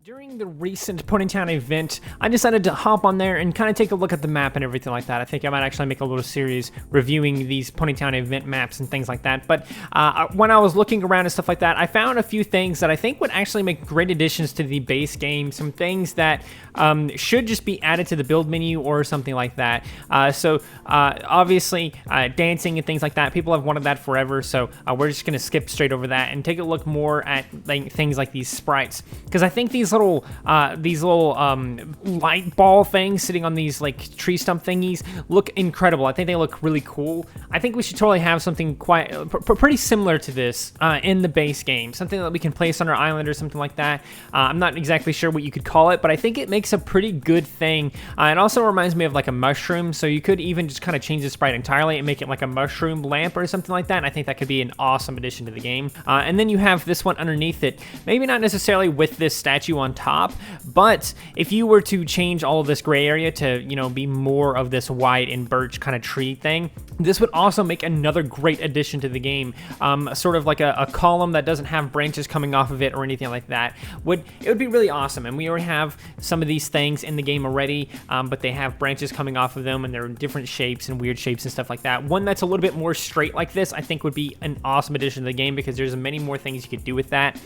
During the recent Ponytown event, I decided to hop on there and kind of take a look at the map and everything like that. I think I might actually make a little series reviewing these Ponytown event maps and things like that. But when I was looking around and stuff like that, I found a few things that I think would actually make great additions to the base game. Some things that should just be added to the build menu or something like that. Obviously, dancing and things like that, people have wanted that forever. So we're just going to skip straight over that and take a look more at things like these sprites. Because I think these little light ball things sitting on these like tree stump thingies look incredible. I think they look really cool. I think we should totally have something quite pretty similar to this in the base game, something that we can place on our island or something like that. I'm not exactly sure what you could call it, but I think it makes a pretty good thing. It also reminds me of like a mushroom, so you could even just kind of change the sprite entirely and make it like a mushroom lamp or something like that, and I think that could be an awesome addition to the game. And then you have this one underneath it, maybe not necessarily with this statue on top, but if you were to change all of this gray area to, you know, be more of this white and birch kind of tree thing, this would also make another great addition to the game. Sort of like a column that doesn't have branches coming off of it or anything like that. It would be really awesome, and we already have some of these things in the game already, but they have branches coming off of them, and they're in different shapes and weird shapes and stuff like that. One that's a little bit more straight like this, I think would be an awesome addition to the game because there's many more things you could do with that.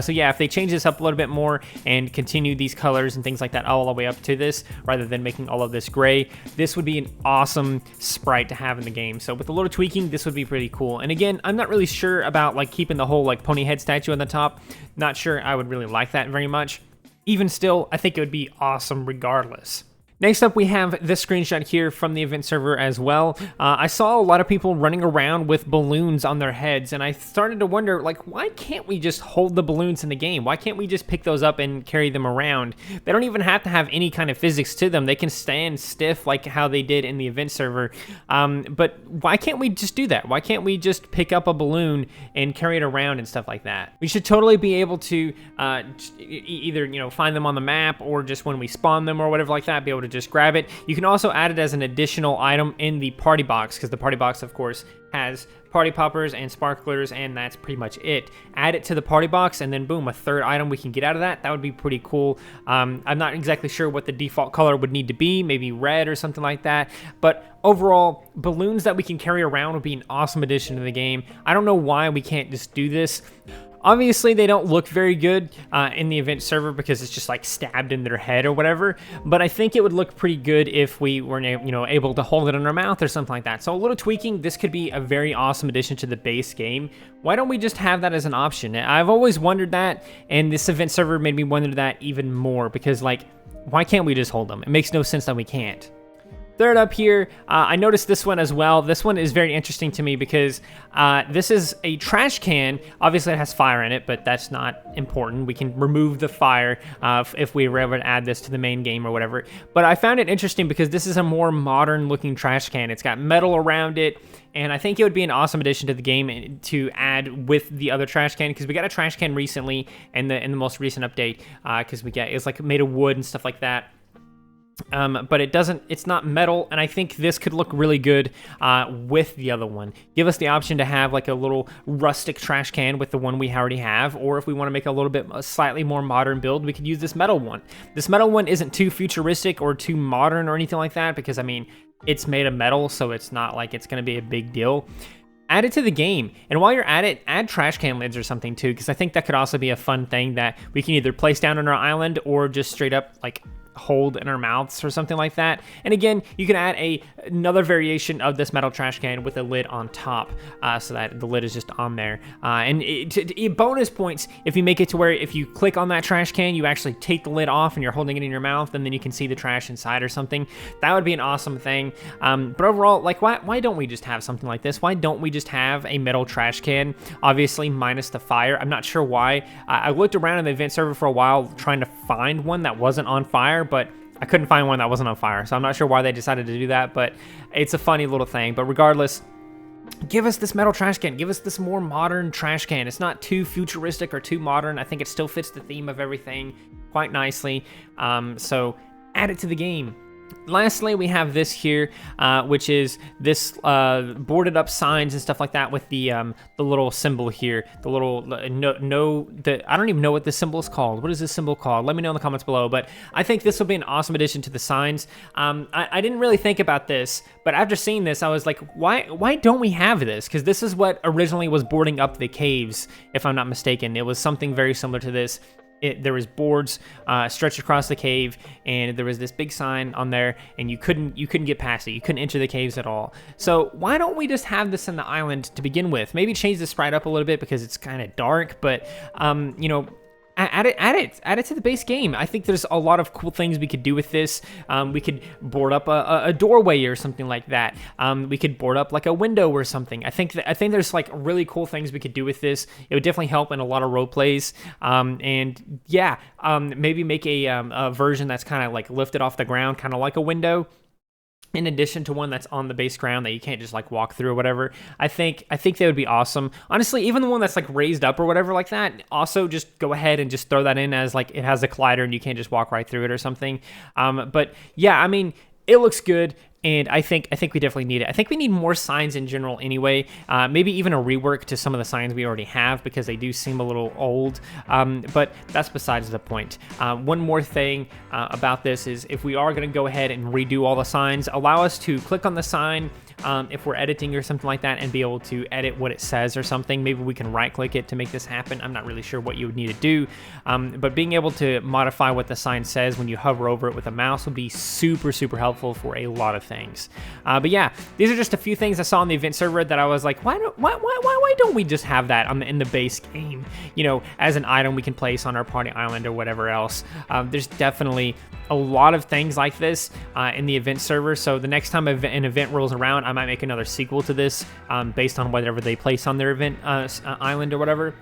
So yeah, if they change this up a little bit more and continue these colors and things like that all the way up to this, rather than making all of this gray, this would be an awesome sprite to have in the game. So with a little tweaking, this would be pretty cool. And again, I'm not really sure about like keeping the whole like pony head statue on the top. Not sure I would really like that very much. Even still, I think it would be awesome regardless. Next up, we have this screenshot here from the event server as well. I saw a lot of people running around with balloons on their heads, and I started to wonder, like, why can't we just hold the balloons in the game? Why can't we just pick those up and carry them around? They don't even have to have any kind of physics to them. They can stand stiff like how they did in the event server. But why can't we just do that? Why can't we just pick up a balloon and carry it around and stuff like that? We should totally be able to either, you know, find them on the map or just when we spawn them or whatever like that, be able to just grab it. You can also add it as an additional item in the party box, because the party box, of course, has party poppers and sparklers, and that's pretty much it. Add it to the party box, and then boom, a third item we can get out of that. That would be pretty cool. I'm not exactly sure what the default color would need to be, maybe red or something like that, but overall, balloons that we can carry around would be an awesome addition to the game. I don't know why we can't just do this. Obviously, they don't look very good in the event server because it's just like stabbed in their head or whatever, but I think it would look pretty good if we were, you know, able to hold it in our mouth or something like that. So a little tweaking, this could be a very awesome addition to the base game. Why don't we just have that as an option? I've always wondered that, and this event server made me wonder that even more because, like, why can't we just hold them? It makes no sense that we can't. Third up here, I noticed this one as well. This one is very interesting to me because this is a trash can. Obviously, it has fire in it, but that's not important. We can remove the fire if we were ever to add this to the main game or whatever. But I found it interesting because this is a more modern-looking trash can. It's got metal around it, and I think it would be an awesome addition to the game to add with the other trash can, because we got a trash can recently in the most recent update, because it's like made of wood and stuff like that. But it's not metal, and I think this could look really good with the other one. Give us the option to have like a little rustic trash can with the one we already have, or if we want to make a slightly more modern build, we could use this metal one. This metal one isn't too futuristic or too modern or anything like that, because I mean, it's made of metal, so it's not like it's going to be a big deal. Add it to the game, and while you're at it, add trash can lids or something too, because I think that could also be a fun thing that we can either place down on our island or just straight up like hold in our mouths or something like that. And again, you can add another variation of this metal trash can with a lid on top, so that the lid is just on there. And bonus points if you make it to where if you click on that trash can, you actually take the lid off and you're holding it in your mouth, and then you can see the trash inside or something. That would be an awesome thing. But overall, like, why don't we just have something like this? Why don't we just have a metal trash can? Obviously, minus the fire. I'm not sure why. I looked around in the event server for a while trying to find one that wasn't on fire, but I couldn't find one that wasn't on fire, so I'm not sure why they decided to do that, but it's a funny little thing. But regardless, give us this metal trash can. Give us this more modern trash can. It's not too futuristic or too modern. I think it still fits the theme of everything quite nicely. So add it to the game. Lastly, we have this here, which is this boarded up signs and stuff like that with the little symbol here, the little I don't even know what this symbol is called. What is this symbol called? Let me know in the comments below. But I think this will be an awesome addition to the signs. I didn't really think about this, but after seeing this, I was like, why don't we have this? Because this is what originally was boarding up the caves, if I'm not mistaken. It was something very similar to this. There was boards stretched across the cave, and there was this big sign on there, and you couldn't get past it. You couldn't enter the caves at all. So why don't we just have this in the island to begin with? Maybe change the sprite up a little bit because it's kind of dark, but you know, add it to the base game. I think there's a lot of cool things we could do with this. We could board up a doorway or something like that. We could board up like a window or something. I think there's like really cool things we could do with this. It would definitely help in a lot of role plays. And yeah, maybe make a version that's kind of like lifted off the ground, kind of like a window, in addition to one that's on the base ground that you can't just like walk through or whatever. I think that would be awesome. Honestly, even the one that's like raised up or whatever like that, also just go ahead and just throw that in as like it has a collider and you can't just walk right through it or something. But yeah, I mean, it looks good. And I think we definitely need it. I think we need more signs in general anyway. Maybe even a rework to some of the signs we already have because they do seem a little old. But that's besides the point. One more thing about this is if we are going to go ahead and redo all the signs, allow us to click on the sign if we're editing or something like that and be able to edit what it says or something. Maybe we can right click it to make this happen. I'm not really sure what you would need to do. But being able to modify what the sign says when you hover over it with a mouse would be super, super helpful for a lot of things. But yeah, these are just a few things I saw on the event server that I was like, why don't we just have that in the base game, you know, as an item we can place on our party island or whatever else. There's definitely a lot of things like this in the event server. So the next time an event rolls around, I might make another sequel to this based on whatever they place on their event island or whatever.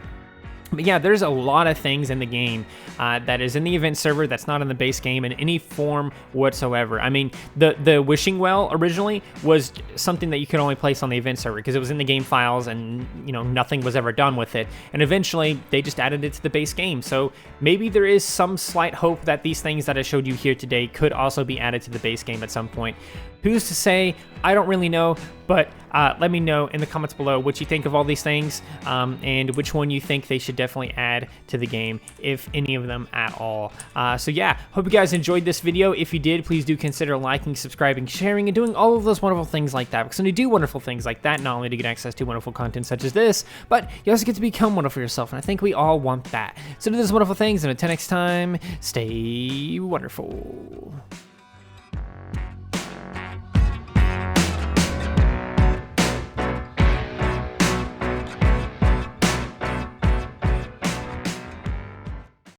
But yeah, there's a lot of things in the game that is in the event server that's not in the base game in any form whatsoever. I mean, the wishing well originally was something that you could only place on the event server because it was in the game files and, you know, nothing was ever done with it. And eventually they just added it to the base game. So maybe there is some slight hope that these things that I showed you here today could also be added to the base game at some point. Who's to say? I don't really know, but let me know in the comments below what you think of all these things and which one you think they should definitely add to the game, if any of them at all. So yeah, hope you guys enjoyed this video. If you did, please do consider liking, subscribing, sharing, and doing all of those wonderful things like that, because when you do wonderful things like that, not only do you get access to wonderful content such as this, but you also get to become wonderful yourself, and I think we all want that. So do those wonderful things, and until next time, stay wonderful.